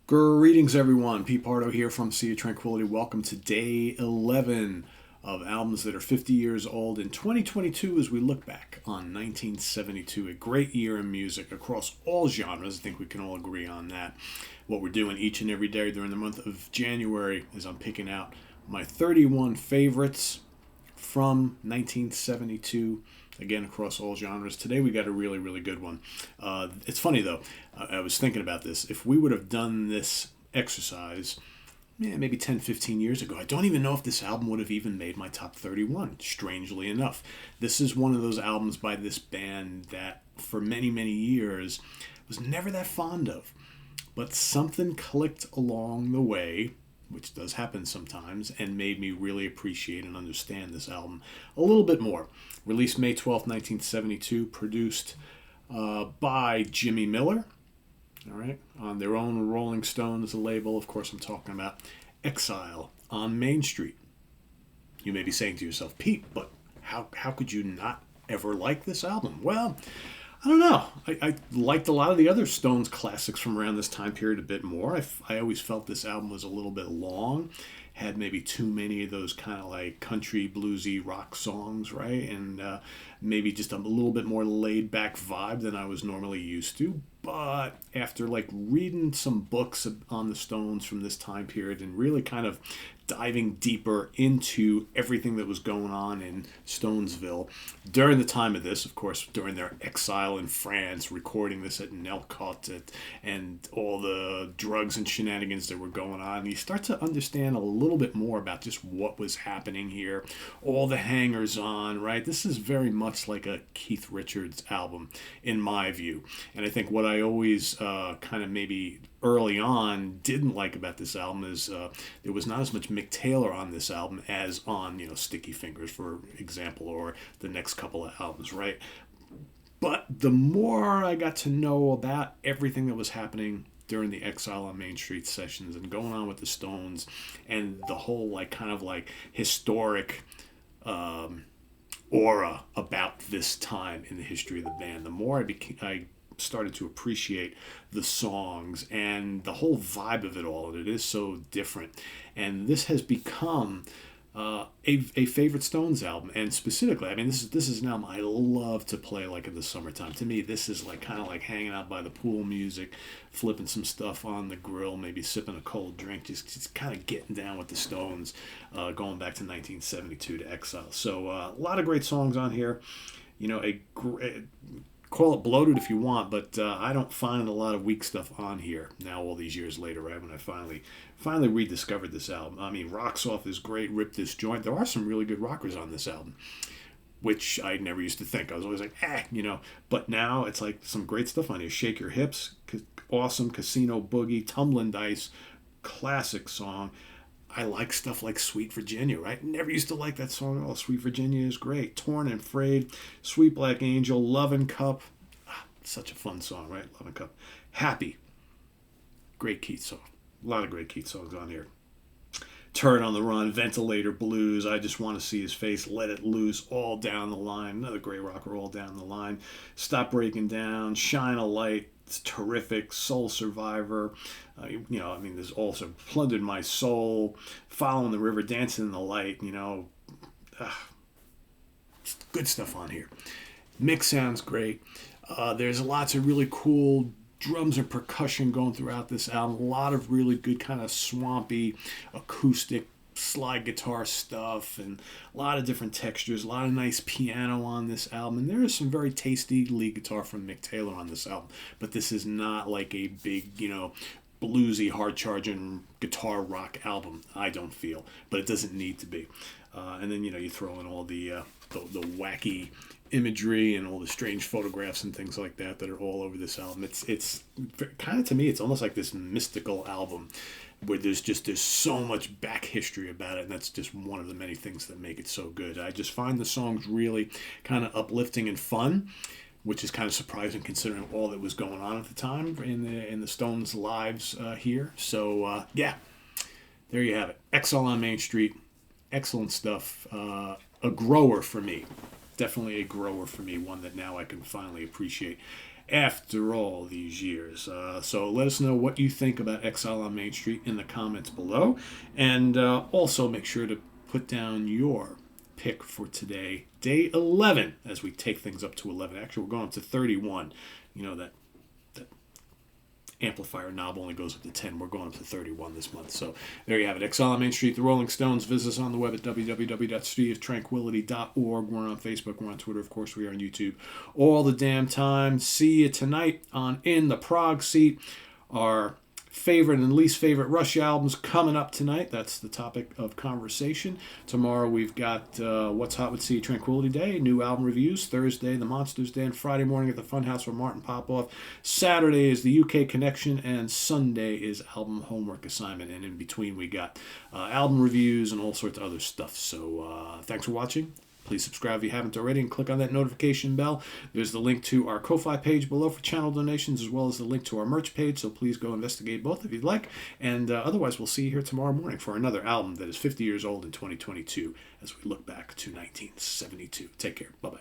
Greetings, everyone. Pete Pardo here from Sea of Tranquility. Welcome to day 11 of albums that are 50 years old in 2022 as we look back on 1972, a great year in music across all genres. I think we can all agree on that. What we're doing each and every day during the month of January is I'm picking out my 31 favorites from 1972, again across all genres. Today we got a really, really good one. It's funny though, I was thinking about this. If we would have done this exercise maybe 10, 15 years ago, I don't even know if this album would have even made my top 31, strangely enough. This is one of those albums by this band that for many, many years I was never that fond of. But something clicked along the way, which does happen sometimes, and made me really appreciate and understand this album a little bit more. Released May 12th, 1972, produced by Jimmy Miller, all right, on their own Rolling Stones label. Of course, I'm talking about Exile on Main Street. You may be saying to yourself, Pete, but how could you not ever like this album? Well, I don't know. I liked a lot of the other Stones classics from around this time period a bit more. I always felt this album was a little bit long, had maybe too many of those kind of like country bluesy rock songs, right? And maybe just a little bit more laid back vibe than I was normally used to. But after like reading some books on the Stones from this time period and really kind of diving deeper into everything that was going on in Stonesville during the time of this, of course, during their exile in France, recording this at Nelcott and all the drugs and shenanigans that were going on, you start to understand a little bit more about just what was happening here, all the hangers on, right? This is very much like a Keith Richards album, in my view. And I think what I always kind of maybe early on didn't like about this album is there was not as much Mick Taylor on this album as on, Sticky Fingers, for example, or the next couple of albums, right? But the more I got to know about everything that was happening during the Exile on Main Street sessions and going on with the Stones and the whole like kind of like historic aura about this time in the history of the band, the more I started to appreciate the songs and the whole vibe of it all. And it is so different. And this has become a favorite Stones album. And specifically, I mean, this is an album I love to play like in the summertime. To me, this is like kind of like hanging out by the pool music, flipping some stuff on the grill, maybe sipping a cold drink, just kind of getting down with the Stones, going back to 1972 to Exile. So a lot of great songs on here. Call it bloated if you want, but I don't find a lot of weak stuff on here now all these years later, right, when I finally rediscovered this album. I mean, Rocks Off is great, Rip This Joint. There are some really good rockers on this album, which I never used to think. I was always like, but now it's like some great stuff on here. Shake Your Hips, awesome. Casino Boogie, Tumblin' Dice, classic song. I like stuff like Sweet Virginia, right? Never used to like that song at all. Sweet Virginia is great. Torn and Frayed, Sweet Black Angel, Lovin' Cup. Such a fun song, right? Lovin' Cup. Happy. Great Keith song. A lot of great Keith songs on here. Turd on the Run, Ventilator Blues, I Just Want to See His Face, Let It Loose, All Down the Line. Another great rocker, All Down the Line. Stop Breaking Down, Shine a Light. It's terrific. Soul Survivor. There's also Plundered My Soul, Following the River, Dancing in the Light. Good stuff on here. Mix sounds great. There's lots of really cool drums and percussion going throughout this album. A lot of really good kind of swampy acoustic slide guitar stuff and a lot of different textures, a lot of nice piano on this album, and there is some very tasty lead guitar from Mick Taylor on this album, but this is not like a big, bluesy, hard-charging guitar rock album, I don't feel, but it doesn't need to be. And then, you throw in all the wacky imagery and all the strange photographs and things like that are all over this album. It's kind of, to me, it's almost like this mystical album where there's so much back history about it, and that's just one of the many things that make it so good. I just find the songs really kind of uplifting and fun, which is kind of surprising considering all that was going on at the time in the Stones' lives here. So there you have it. Exile on Main Street, excellent stuff. A grower for me, definitely a grower for me. One that now I can finally appreciate. after all these years. So let us know what you think about Exile on Main Street in the comments below. And also make sure to put down your pick for today, day 11, as we take things up to 11. Actually, we're going up to 31. You know that amplifier knob only goes up to 10. We're going up to 31 this month. So there you have it. Exile on Main Street, the Rolling Stones. Visit us on the web at www.streetoftranquility.org. We're on Facebook. We're on Twitter. Of course, we are on YouTube all the damn time. See you tonight on In the Prague Seat. Our favorite and least favorite Rush albums coming up tonight. That's the topic of conversation. Tomorrow we've got What's Hot with Sea Tranquility Day, new album reviews. Thursday, the Monsters Day, and Friday morning at the Funhouse with Martin Popoff. Saturday is the UK Connection, and Sunday is album homework assignment. And in between we got album reviews and all sorts of other stuff. So thanks for watching. Please subscribe if you haven't already and click on that notification bell. There's the link to our Ko-Fi page below for channel donations, as well as the link to our merch page, so please go investigate both if you'd like. And otherwise, we'll see you here tomorrow morning for another album that is 50 years old in 2022 as we look back to 1972. Take care. Bye-bye.